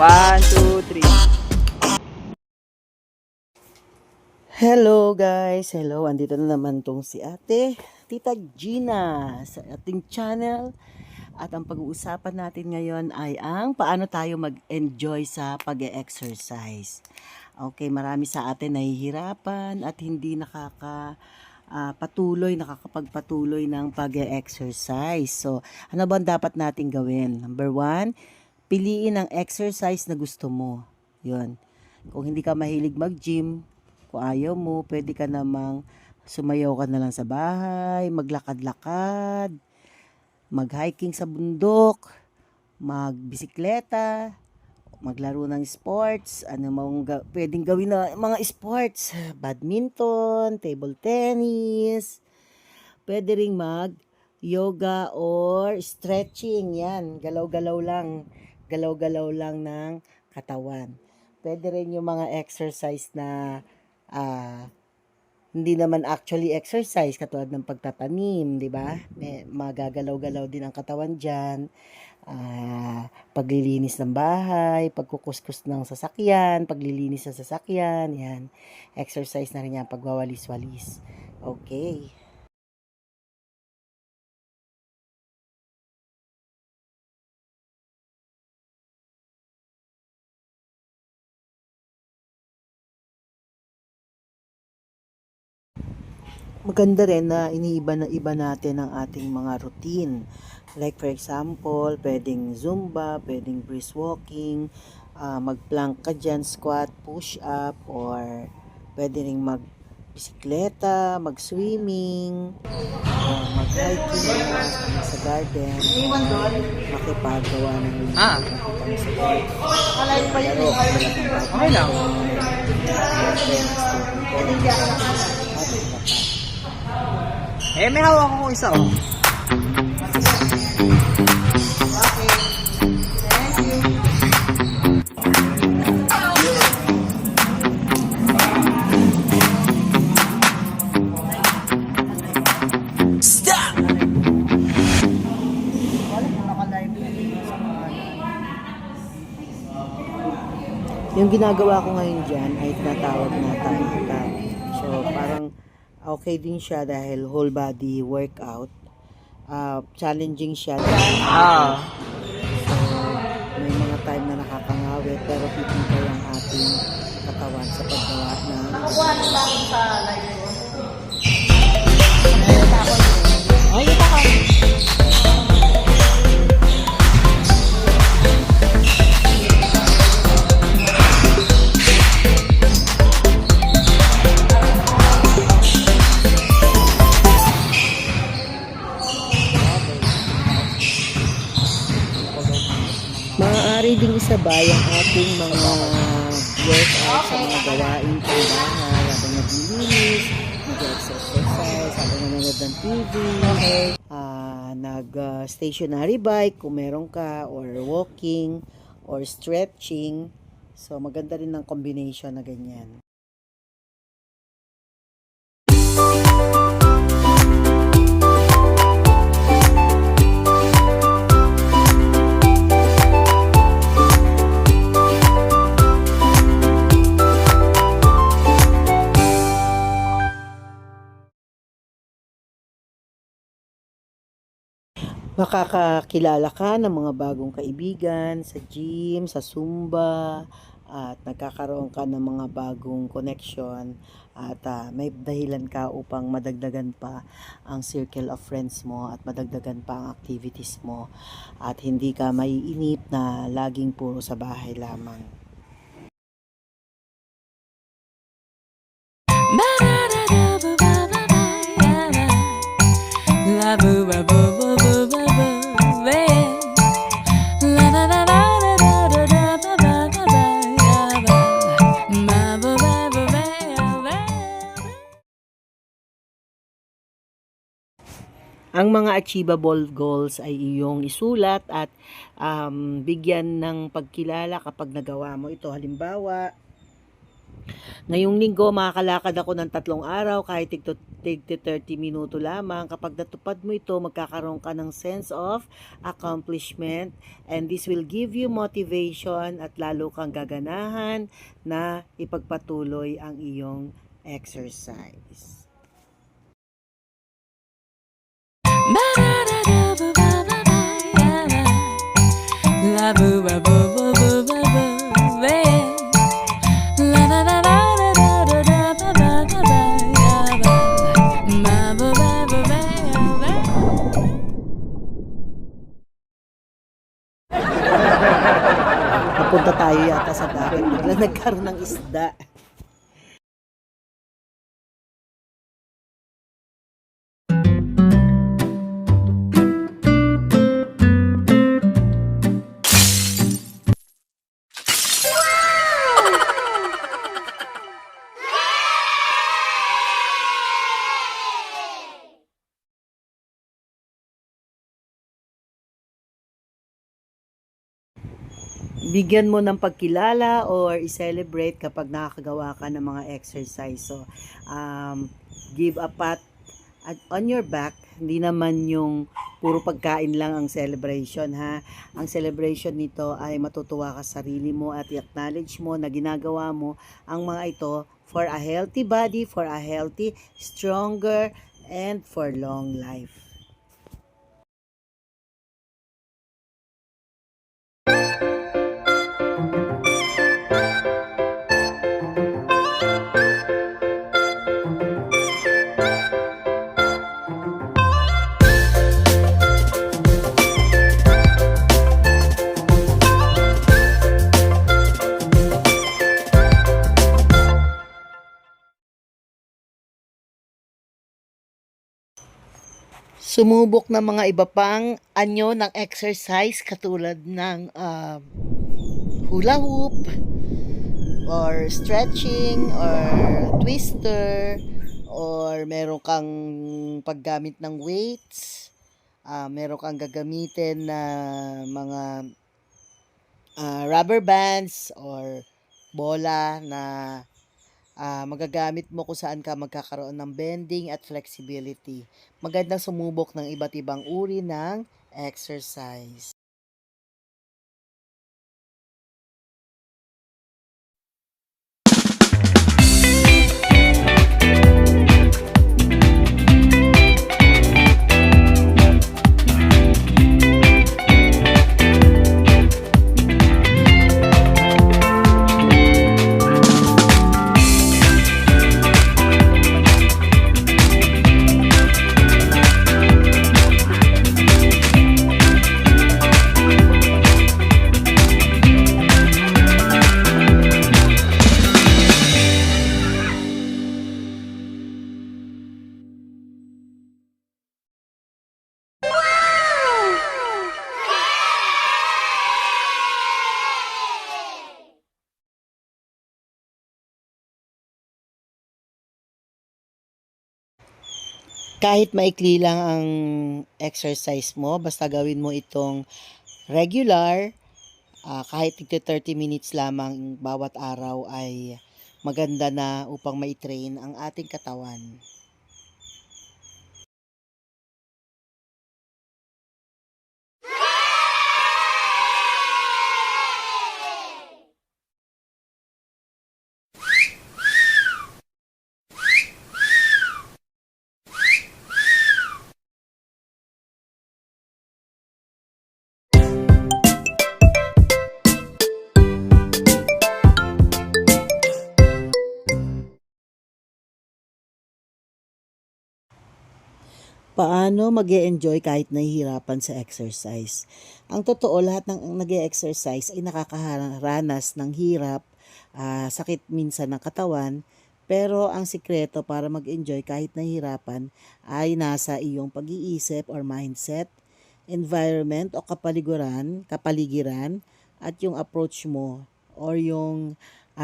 One, two, three. Hello guys, hello. Andito na naman tong si ate, Tita Gina sa ating channel. At ang pag-uusapan natin ngayon ay ang paano tayo mag-enjoy sa pag-exercise. Okay, marami sa atin nahihirapan at hindi nakakapagpatuloy ng pag-exercise. So, ano ba ang dapat natin gawin? Number 1, piliin ang exercise na gusto mo. Yun. Kung hindi ka mahilig mag-gym, kung ayaw mo, pwede ka namang sumayaw ka na lang sa bahay, maglakad-lakad, mag-hiking sa bundok, magbisikleta, maglaro ng sports, pwedeng gawin na mga sports, badminton, table tennis, pwede ring mag-yoga or stretching, yan, galaw-galaw lang ng katawan. Pwede rin yung mga exercise na hindi naman actually exercise katulad ng pagtatanim, 'di ba? Magagalaw-galaw din ang katawan diyan. Paglilinis ng bahay, pagkukuskus ng sasakyan, paglilinis ng sasakyan, 'yan. Exercise na rin 'yan, pagwawalis-walis. Okay. Maganda rin na iba natin ang ating mga routine. Like for example, pwedeng Zumba, pwedeng brisk walking, mag-plank ka dyan, squat, push-up, or pwede rin mag-bisikleta, mag-swimming, mag-hiking sa garden, makipagawa ng makita sa garden. Okay lang. May hawak ako isa, oh. Yung ginagawa ko ngayon dyan ay tinatawag na Thai. So, parang okay din siya dahil whole body workout. Challenging siya. So, may mga time na nakakangawit pero titibay ang ating katawan sa paggawa ng maaari ding isabay ang ating mga workout sa mga gawain pang bahay habang naglilinis, nag-exercise, habang nanonood ng TV, nag-stationary bike kung meron ka, or walking, or stretching. So maganda rin ang combination na ganyan. Makakakilala ka ng mga bagong kaibigan sa gym, sa Zumba, at nagkakaroon ka ng mga bagong connection, at may dahilan ka upang madagdagan pa ang circle of friends mo at madagdagan pa ang activities mo at hindi ka maiinip na laging puro sa bahay lamang. Ang mga achievable goals ay iyong isulat at bigyan ng pagkilala kapag nagawa mo ito. Halimbawa, Ngayong linggo, makakalakad ako ng 3 araw kahit tig 30 minuto lamang. Kapag natupad mo ito, magkakaroon ka ng sense of accomplishment, and this will give you motivation at lalo kang gaganahan na ipagpatuloy ang iyong exercise. Napunta tayo yata sa dagat, bigla nagkaroon ng isda. Bigyan mo ng pagkilala or i-celebrate kapag nakakagawa ka ng mga exercise. So, give a pat on your back. Hindi naman yung puro pagkain lang ang celebration, ha. Ang celebration nito ay matutuwa ka sa sarili mo at i-acknowledge mo na ginagawa mo ang mga ito for a healthy body, for a healthy, stronger, and for long life. Sumubok ng mga iba pang anyo ng exercise katulad ng hula hoop or stretching or twister or meron kang paggamit ng weights, meron kang gagamitin na mga rubber bands or bola na magagamit mo kung saan ka magkakaroon ng bending at flexibility. Magandang sumubok ng iba't ibang uri ng exercise. Kahit maikli lang ang exercise mo, basta gawin mo itong regular, kahit 30 minutes lamang bawat araw ay maganda na upang ma-train ang ating katawan. Paano mag-e-enjoy kahit nahihirapan sa exercise? Ang totoo, lahat ng nag-e-exercise ay nakakaranas ng hirap, sakit minsan ng katawan, pero ang sikreto para mag-enjoy kahit nahihirapan ay nasa iyong pag-iisip or mindset, environment o kapaligiran, at yung approach mo or yung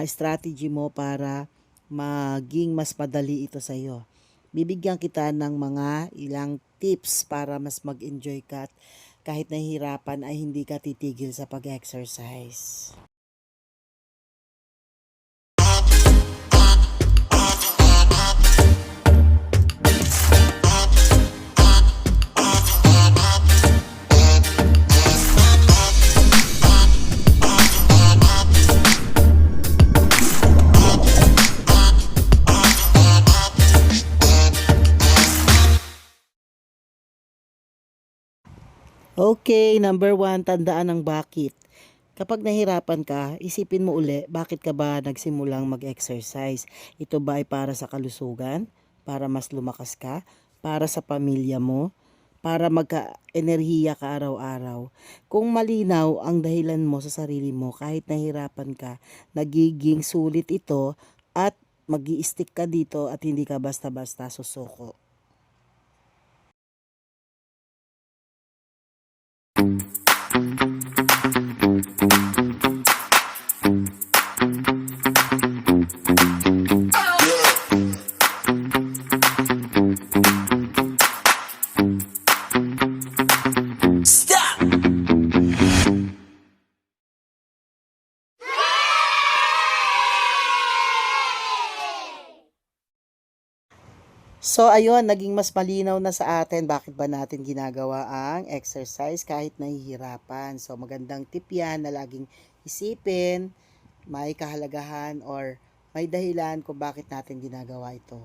strategy mo para maging mas madali ito sa iyo. Bibigyan kita ng mga ilang tips para mas mag-enjoy ka at kahit nahihirapan ay hindi ka titigil sa pag-exercise. Okay, number 1, tandaan ang bakit. Kapag nahirapan ka, isipin mo uli, bakit ka ba nagsimulang mag-exercise? Ito ba ay para sa kalusugan? Para mas lumakas ka? Para sa pamilya mo? Para magka-enerhiya ka araw-araw? Kung malinaw ang dahilan mo sa sarili mo, kahit nahirapan ka, nagiging sulit ito at mag-i-stick ka dito at hindi ka basta-basta susuko. So ayun, naging mas malinaw na sa atin bakit ba natin ginagawa ang exercise kahit nahihirapan. So magandang tip yan na laging isipin, may kahalagahan or may dahilan kung bakit natin ginagawa ito.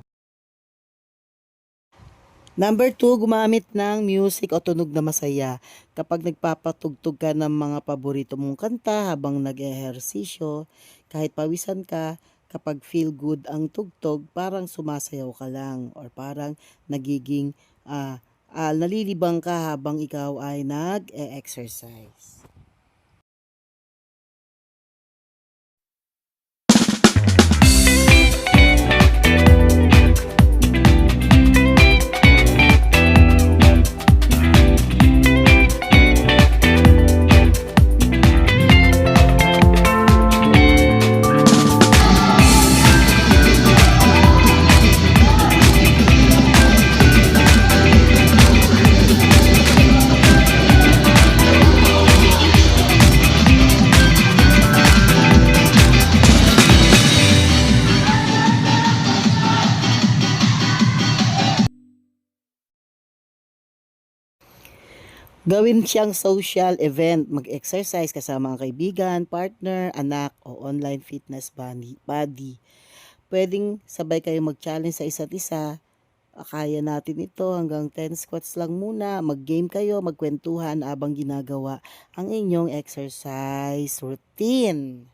Number 2, gumamit ng music o tunog na masaya. Kapag nagpapatugtog ka ng mga paborito mong kanta habang nag-ehersisyo, kahit pawisan ka, kapag feel good ang tugtog, parang sumasayaw ka lang or parang nagiging nalilibang ka habang ikaw ay nag-e-exercise. Gawin siyang social event, mag-exercise kasama ang kaibigan, partner, anak, o online fitness buddy. Pwedeng sabay kayo mag-challenge sa isa't isa. Kaya natin ito hanggang 10 squats lang muna. Mag-game kayo, magkwentuhan habang ginagawa ang inyong exercise routine.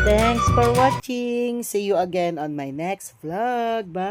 Thanks for watching. See you again on my next vlog. Bye!